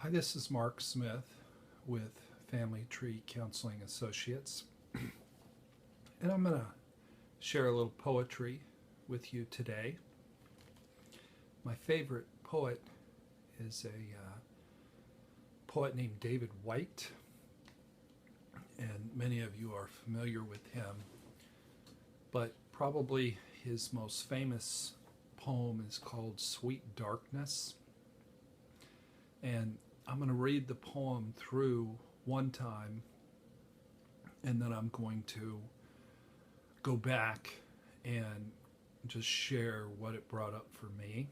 Hi, this is Mark Smith with Family Tree Counseling Associates, and I'm going to share a little poetry with you today. My favorite poet is a poet named David Whyte, and many of you are familiar with him, but probably his most famous poem is called Sweet Darkness. And I'm going to read the poem through one time, and then I'm going to go back and just share what it brought up for me.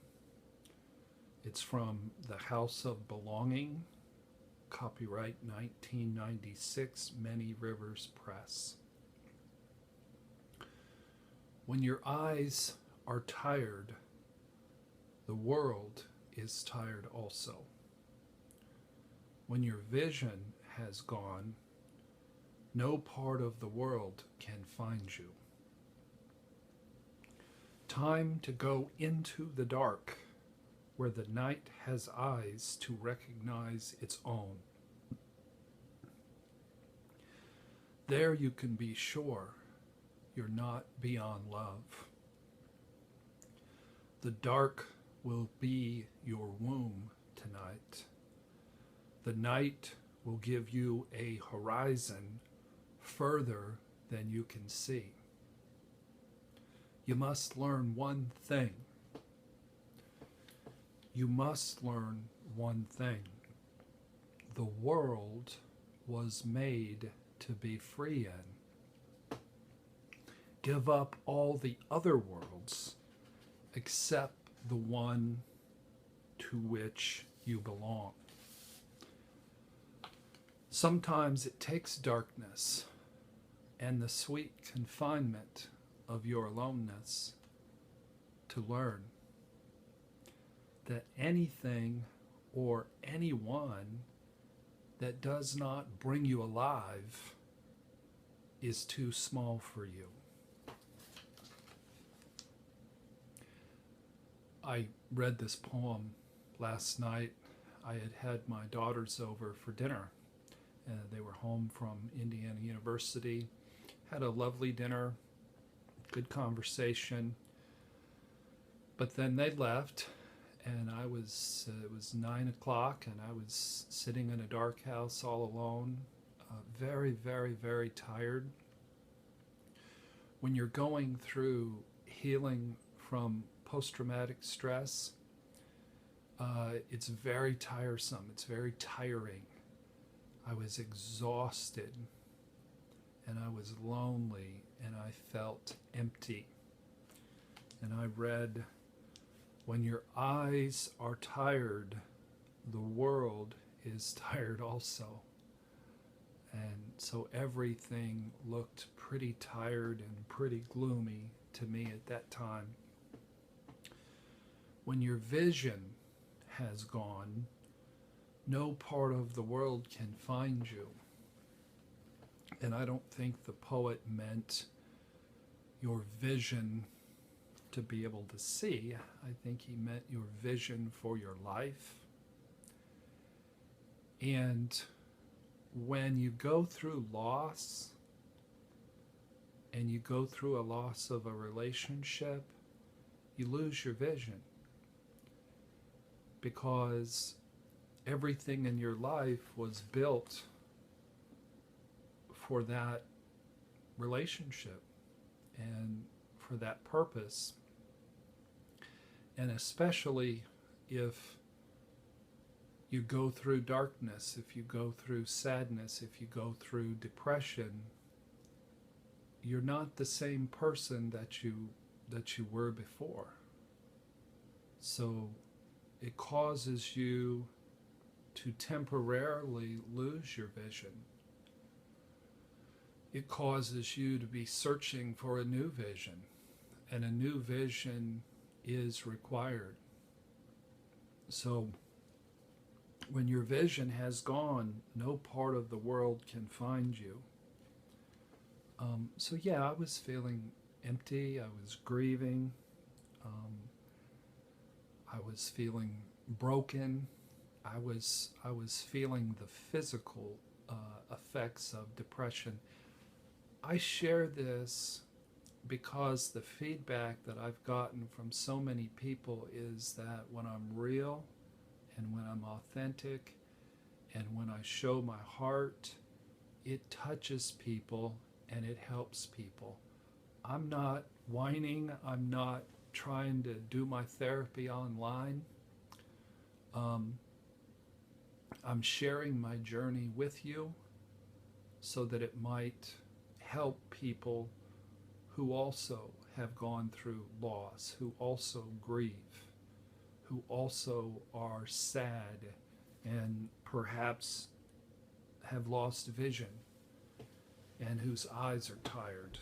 It's from The House of Belonging, copyright 1996, Many Rivers Press. When your eyes are tired, the world is tired also. When your vision has gone, no part of the world can find you. Time to go into the dark, where the night has eyes to recognize its own. There you can be sure you're not beyond love. The dark will be your womb tonight. The night will give you a horizon further than you can see. You must learn one thing. You must learn one thing. The world was made to be free in. Give up all the other worlds except the one to which you belong. Sometimes it takes darkness and the sweet confinement of your aloneness to learn that anything or anyone that does not bring you alive is too small for you. I read this poem last night. I had my daughters over for dinner. They were home from Indiana University, had a lovely dinner, good conversation, but then they left, and it was 9 o'clock, and I was sitting in a dark house all alone, very, very, very tired. When you're going through healing from post-traumatic stress, it's very tiresome, it's very tiring. I was exhausted, and I was lonely, and I felt empty. And I read, when your eyes are tired, the world is tired also. And so everything looked pretty tired and pretty gloomy to me at that time. When your vision has gone, no part of the world can find you. And I don't think the poet meant your vision to be able to see. I think he meant your vision for your life. And when you go through loss, and you go through a loss of a relationship, you lose your vision. Because everything in your life was built for that relationship and for that purpose. And especially if you go through darkness, if you go through sadness, if you go through depression, you're not the same person that you were before. So it causes you to temporarily lose your vision. It causes you to be searching for a new vision, and a new vision is required. So when your vision has gone, no part of the world can find you. So yeah, I was feeling empty. I was grieving. I was feeling broken. I was feeling the physical effects of depression. I share this because the feedback that I've gotten from so many people is that when I'm real and when I'm authentic and when I show my heart, it touches people and it helps people. I'm not whining. I'm not trying to do my therapy online. Um, I'm sharing my journey with you so that it might help people who also have gone through loss, who also grieve, who also are sad and perhaps have lost vision and whose eyes are tired.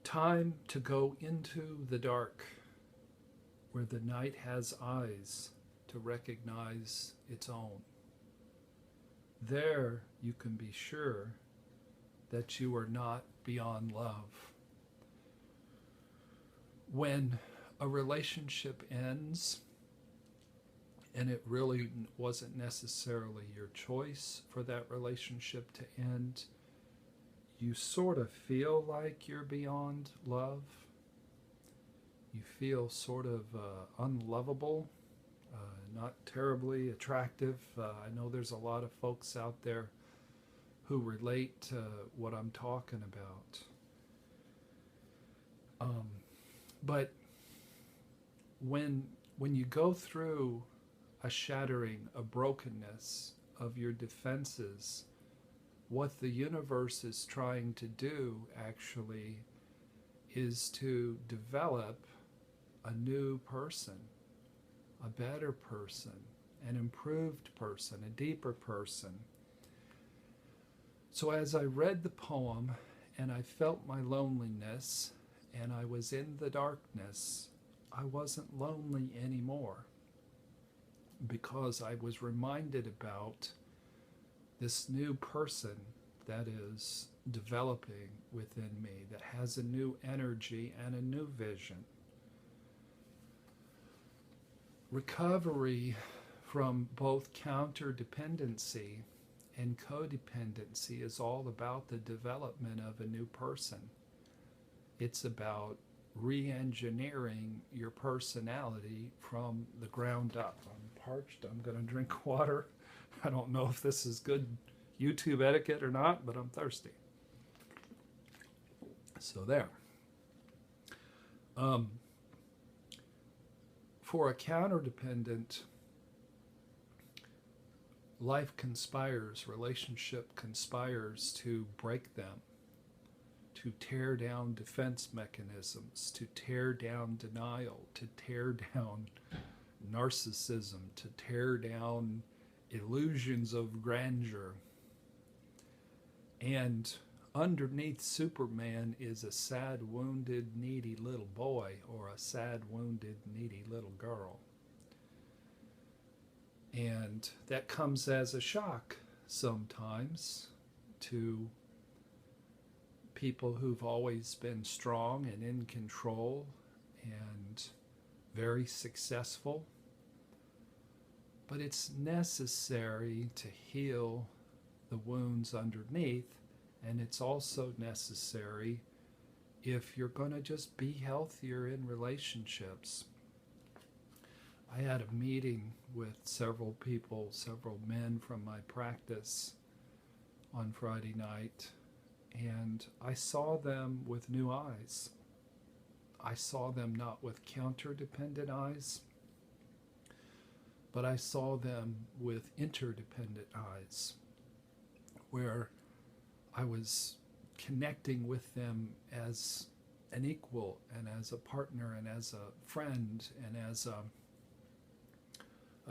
Time to go into the dark where the night has eyes to recognize its own. There you can be sure that you are not beyond love. When a relationship ends, and it really wasn't necessarily your choice for that relationship to end, you sort of feel like you're beyond love. You feel sort of unlovable, not terribly attractive. I know there's a lot of folks out there who relate to what I'm talking about. But when you go through a shattering, a brokenness of your defenses, what the universe is trying to do actually is to develop a new person, a better person, an improved person, a deeper person. So as I read the poem and I felt my loneliness and I was in the darkness, I wasn't lonely anymore because I was reminded about this new person that is developing within me, that has a new energy and a new vision. Recovery from both counterdependency and codependency is all about the development of a new person. It's about re-engineering your personality from the ground up. I'm parched. I'm going to drink water. I don't know if this is good YouTube etiquette or not, but I'm thirsty. So there. For a counterdependent, life conspires, relationship conspires to break them, to tear down defense mechanisms, to tear down denial, to tear down narcissism, to tear down illusions of grandeur. And underneath Superman is a sad, wounded, needy little boy or a sad, wounded, needy little girl. And that comes as a shock sometimes to people who've always been strong and in control and very successful. But it's necessary to heal the wounds underneath, and it's also necessary if you're going to just be healthier in relationships. I had a meeting with several people, several men from my practice on Friday night, and I saw them with new eyes. I saw them not with counterdependent eyes, but I saw them with interdependent eyes, where I was connecting with them as an equal and as a partner and as a friend and as a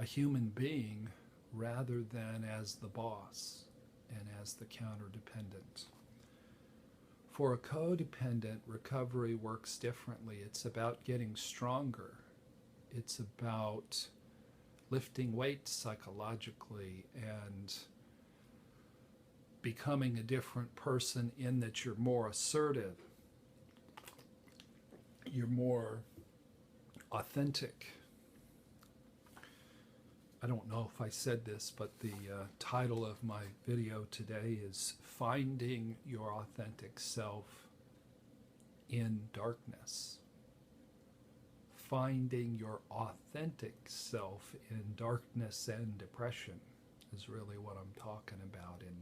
human being rather than as the boss and as the counterdependent. For a codependent, recovery works differently. It's about getting stronger. It's about lifting weights psychologically and becoming a different person in that you're more assertive, you're more authentic, I don't know if I said this, but the title of my video today is Finding Your Authentic Self in Darkness. Finding your authentic self in darkness and depression is really what I'm talking about in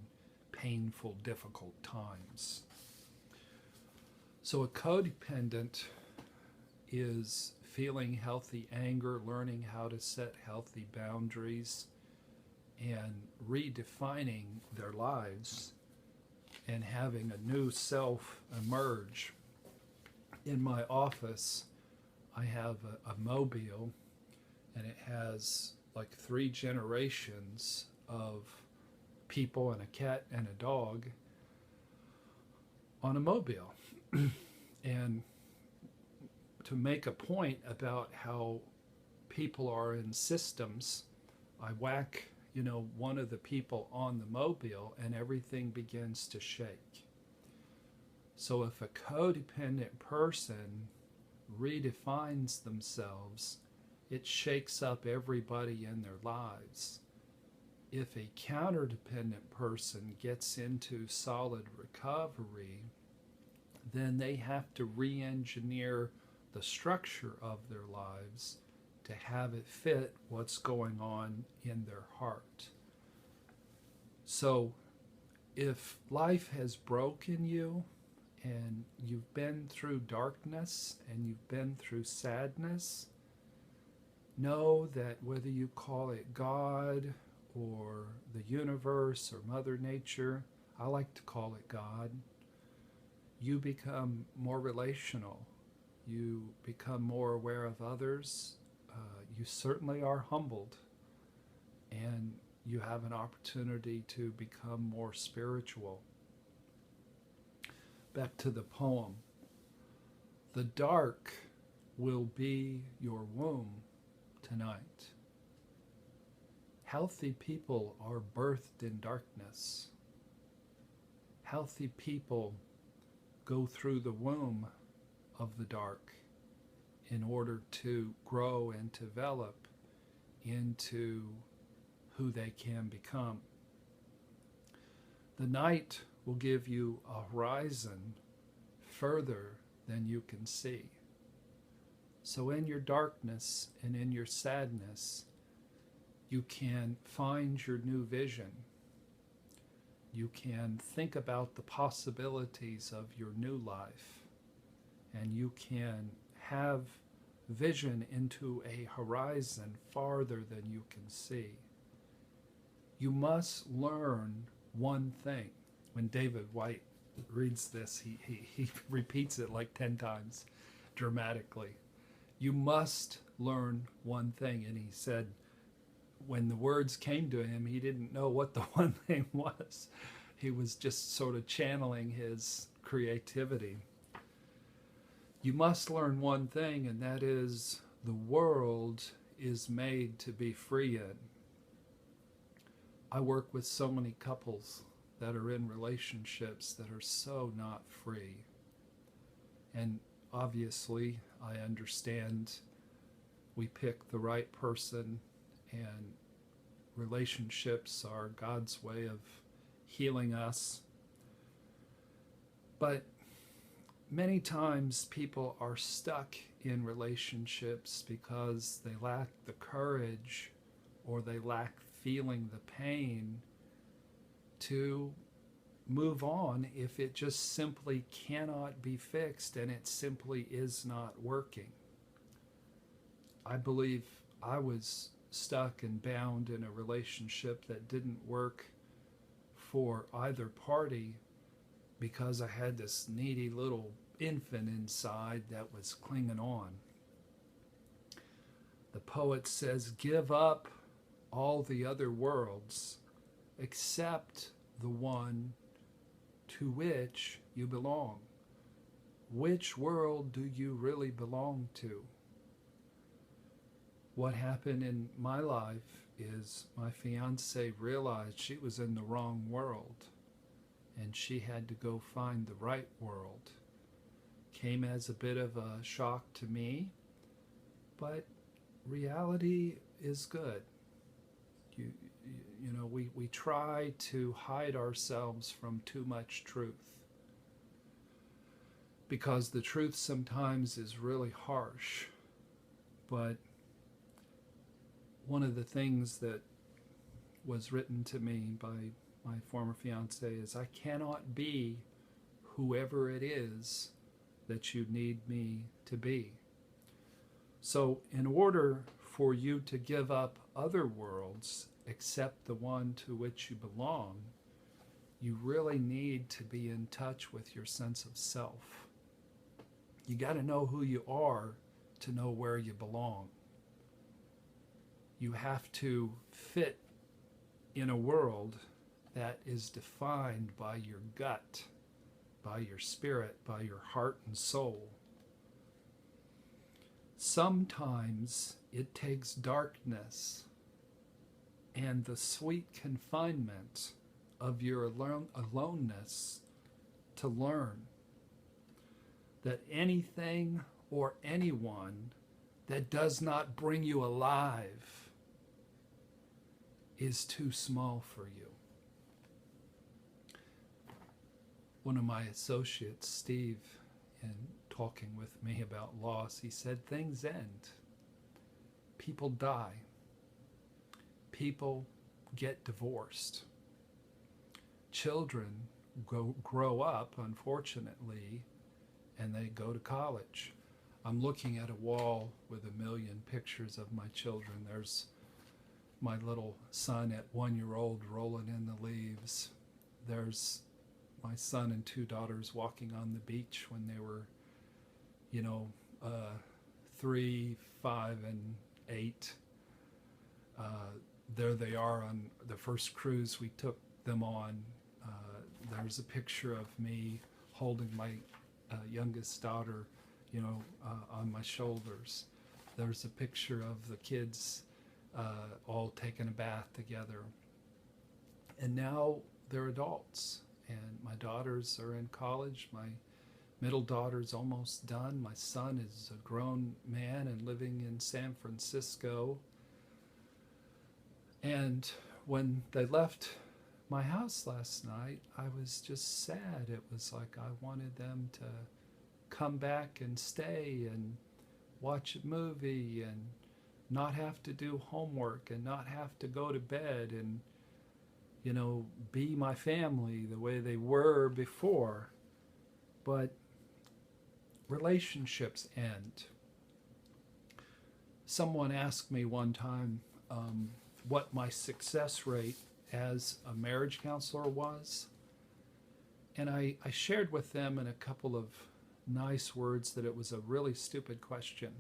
painful, difficult times. So a codependent is feeling healthy anger, learning how to set healthy boundaries, and redefining their lives and having a new self emerge. In my office, I have a mobile, and it has like 3 generations of people and a cat and a dog on a mobile. And to make a point about how people are in systems, I whack, one of the people on the mobile and everything begins to shake. So if a codependent person redefines themselves, it shakes up everybody in their lives. If a counterdependent person gets into solid recovery, then they have to re-engineer the structure of their lives to have it fit what's going on in their heart. So if life has broken you and you've been through darkness and you've been through sadness, know that whether you call it God or the universe or Mother Nature, I like to call it God, you become more relational. You become more aware of others. You certainly are humbled. And you have an opportunity to become more spiritual. Back to the poem. The dark will be your womb tonight. Healthy people are birthed in darkness. Healthy people go through the womb of the dark in order to grow and develop into who they can become. The night will give you a horizon further than you can see. So in your darkness and in your sadness, you can find your new vision. You can think about the possibilities of your new life, and you can have vision into a horizon farther than you can see. You must learn one thing. When David Whyte reads this, he repeats it like 10 times dramatically. You must learn one thing. And he said, when the words came to him, he didn't know what the one thing was. He was just sort of channeling his creativity. You must learn one thing, and that is the world is made to be free in. I work with so many couples that are in relationships that are so not free. And obviously, I understand we pick the right person, and relationships are God's way of healing us. But many times people are stuck in relationships because they lack the courage or they lack feeling the pain to move on if it just simply cannot be fixed and it simply is not working. I believe I was stuck and bound in a relationship that didn't work for either party because I had this needy little infant inside that was clinging on. The poet says, give up all the other worlds except the one to which you belong. Which world do you really belong to? What happened in my life is my fiance realized she was in the wrong world, and she had to go find the right world. Came as a bit of a shock to me, but reality is good. We try to hide ourselves from too much truth, because the truth sometimes is really harsh. But one of the things that was written to me by my former fiance is, I cannot be whoever it is that you need me to be. So in order for you to give up other worlds except the one to which you belong, you really need to be in touch with your sense of self. You got to know who you are to know where you belong. You have to fit in a world that is defined by your gut, by your spirit, by your heart and soul. Sometimes it takes darkness and the sweet confinement of your aloneness to learn that anything or anyone that does not bring you alive is too small for you. One of my associates, Steve, in talking with me about loss, he said things end. People die. People get divorced. Children grow up, unfortunately, and they go to college. I'm looking at a wall with 1 million pictures of my children. There's my little son at 1 year old rolling in the leaves. There's my son and 2 daughters walking on the beach when they were, 3, 5, and 8. There they are on the first cruise we took them on. There's a picture of me holding my youngest daughter, on my shoulders. There's a picture of the kids all taking a bath together. And now they're adults, and my daughters are in college. My middle daughter's almost done. My son is a grown man and living in San Francisco. And when they left my house last night, I was just sad. It was like I wanted them to come back and stay and watch a movie and not have to do homework and not have to go to bed and, be my family the way they were before. But relationships end. Someone asked me one time what my success rate as a marriage counselor was. And I shared with them in a couple of nice words that it was a really stupid question,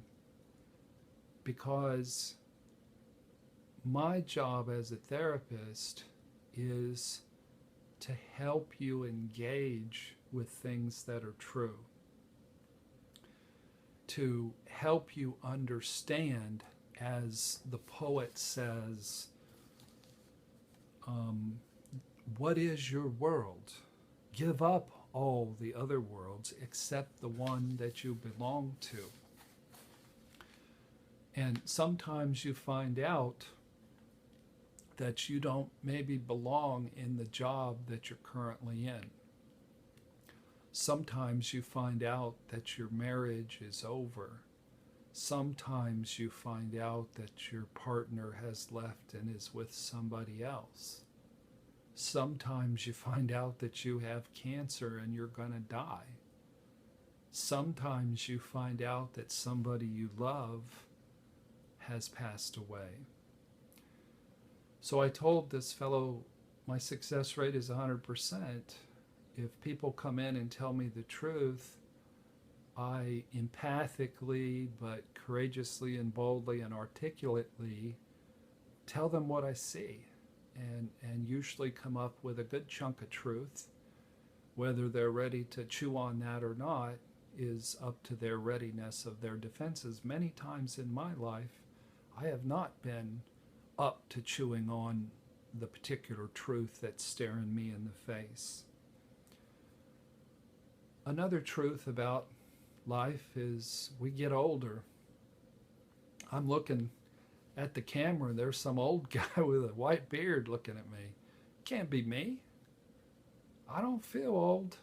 because my job as a therapist is to help you engage with things that are true, to help you understand, as the poet says, what is your world? Give up all the other worlds except the one that you belong to. And sometimes you find out that you don't maybe belong in the job that you're currently in. Sometimes you find out that your marriage is over. Sometimes you find out that your partner has left and is with somebody else. Sometimes you find out that you have cancer and you're going to die. Sometimes you find out that somebody you love has passed away. So I told this fellow, my success rate is 100%. If people come in and tell me the truth, I empathically but courageously and boldly and articulately tell them what I see, and usually come up with a good chunk of truth. Whether they're ready to chew on that or not is up to their readiness of their defenses. Many times in my life, I have not been up to chewing on the particular truth that's staring me in the face. Another truth about life is we get older. I'm looking at the camera, and there's some old guy with a white beard looking at me. Can't be me. I don't feel old.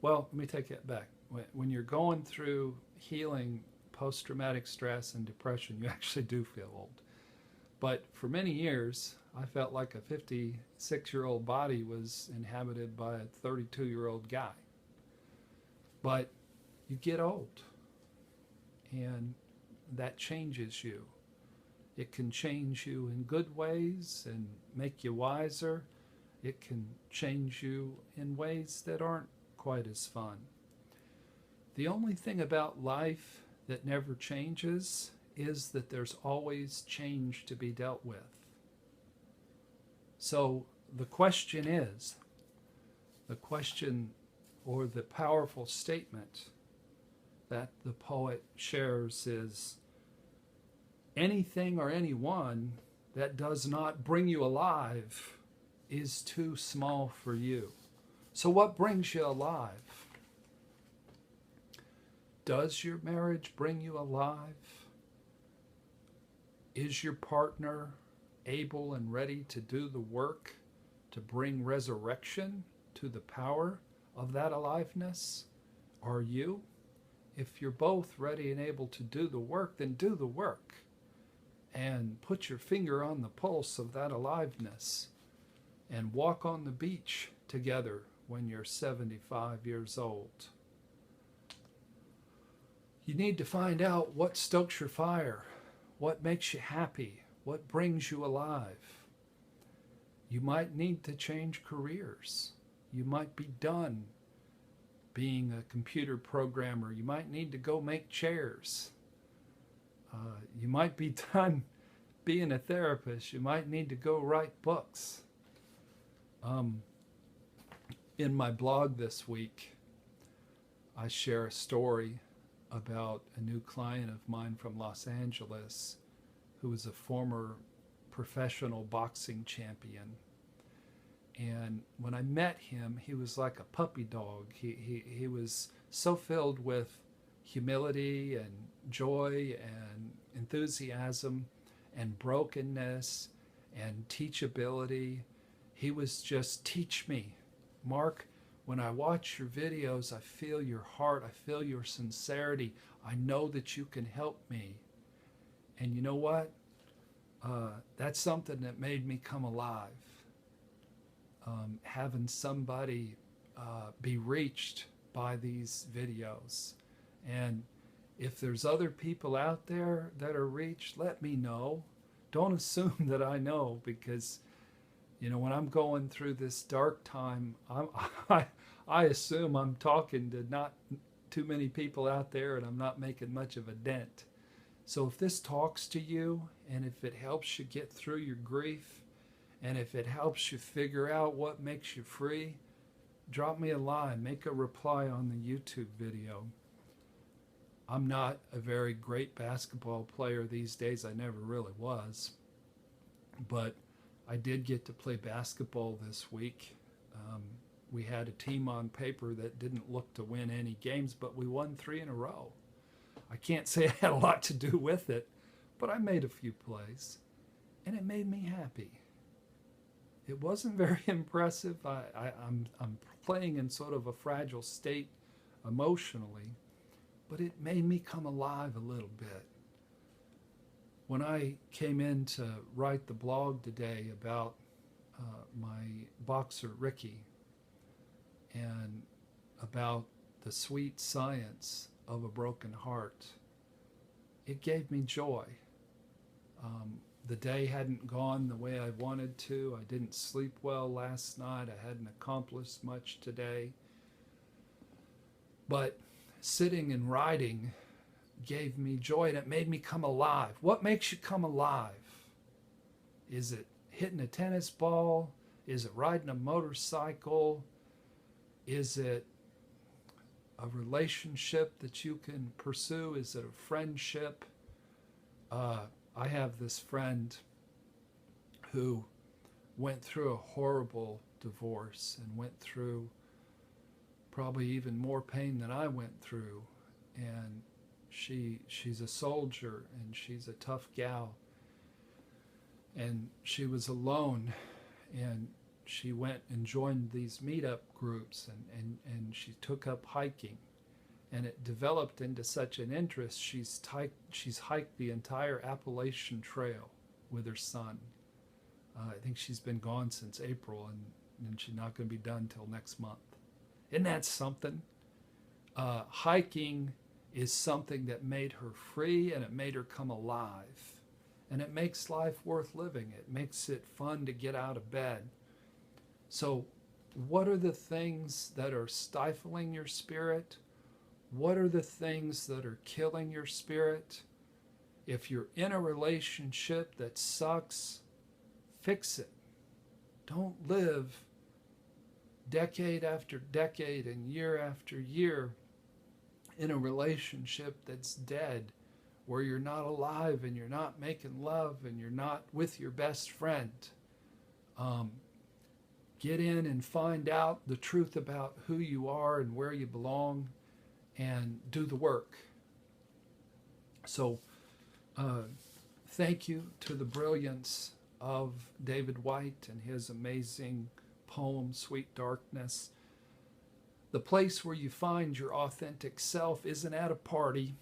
Well, let me take that back. When you're going through healing post-traumatic stress and depression, you actually do feel old. But for many years, I felt like a 56-year-old body was inhabited by a 32-year-old guy. But you get old, and that changes you. It can change you in good ways and make you wiser. It can change you in ways that aren't quite as fun. The only thing about life that never changes is that there's always change to be dealt with. So the question or the powerful statement that the poet shares is, anything or anyone that does not bring you alive is too small for you. So what brings you alive? Does your marriage bring you alive? Is your partner able and ready to do the work to bring resurrection to the power of that aliveness? Are you? If you're both ready and able to do the work, then do the work and put your finger on the pulse of that aliveness and walk on the beach together when you're 75 years old. You need to find out what stokes your fire, what makes you happy, what brings you alive. You might need to change careers. You might be done being a computer programmer. You might need to go make chairs. You might be done being a therapist. You might need to go write books. In my blog this week, I share a story about a new client of mine from Los Angeles who was a former professional boxing champion. And when I met him, he was like a puppy dog. He was so filled with humility and joy and enthusiasm and brokenness and teachability. He was just, teach me. Mark, when I watch your videos, I feel your heart. I feel your sincerity. I know that you can help me. And you know what? That's something that made me come alive. Having somebody be reached by these videos. And if there's other people out there that are reached, let me know. Don't assume that I know, because when I'm going through this dark time, I assume I'm talking to not too many people out there, and I'm not making much of a dent. So if this talks to you, and if it helps you get through your grief, and if it helps you figure out what makes you free, drop me a line, make a reply on the YouTube video. I'm not a very great basketball player these days. I never really was. But I did get to play basketball this week. We had a team on paper that didn't look to win any games, but we won 3 in a row. I can't say I had a lot to do with it, but I made a few plays, and it made me happy. It wasn't very impressive. I'm playing in sort of a fragile state emotionally, but it made me come alive a little bit. When I came in to write the blog today about my boxer Ricky and about the sweet science of a broken heart, it gave me joy. The day hadn't gone the way I wanted to. I didn't sleep well last night. I hadn't accomplished much today. But sitting and writing gave me joy, and it made me come alive. What makes you come alive? Is it hitting a tennis ball? Is it riding a motorcycle? Is it a relationship that you can pursue? Is it a friendship? I have this friend who went through a horrible divorce and went through probably even more pain than I went through. And She's a soldier, and she's a tough gal. And she was alone, and she went and joined these meetup groups, and she took up hiking. And it developed into such an interest, she's hiked the entire Appalachian Trail with her son. I think she's been gone since April, and she's not going to be done till next month. Isn't that something? Hiking is something that made her free, and it made her come alive. And it makes life worth living. It makes it fun to get out of bed. So what are the things that are stifling your spirit? What are the things that are killing your spirit? If you're in a relationship that sucks, fix it. Don't live decade after decade and year after year in a relationship that's dead, where you're not alive and you're not making love and you're not with your best friend. Get in and find out the truth about who you are and where you belong, and do the work. So thank you to the brilliance of David Whyte and his amazing poem, Sweet Darkness. The place where you find your authentic self isn't at a party.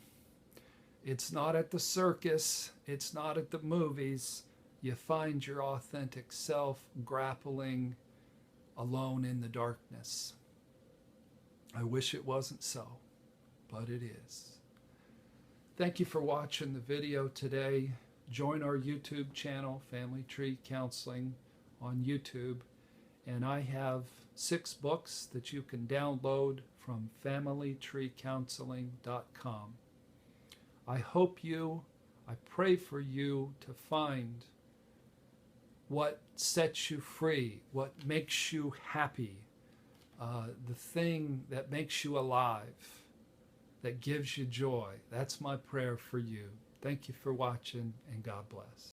It's not at the circus. It's not at the movies. You find your authentic self grappling alone in the darkness. I wish it wasn't so, but it is. Thank you for watching the video today. Join our YouTube channel, Family Tree Counseling, on YouTube. And I have 6 books that you can download from familytreecounseling.com. I pray for you to find what sets you free, what makes you happy, the thing that makes you alive, that gives you joy. That's my prayer for you. Thank you for watching, and God bless.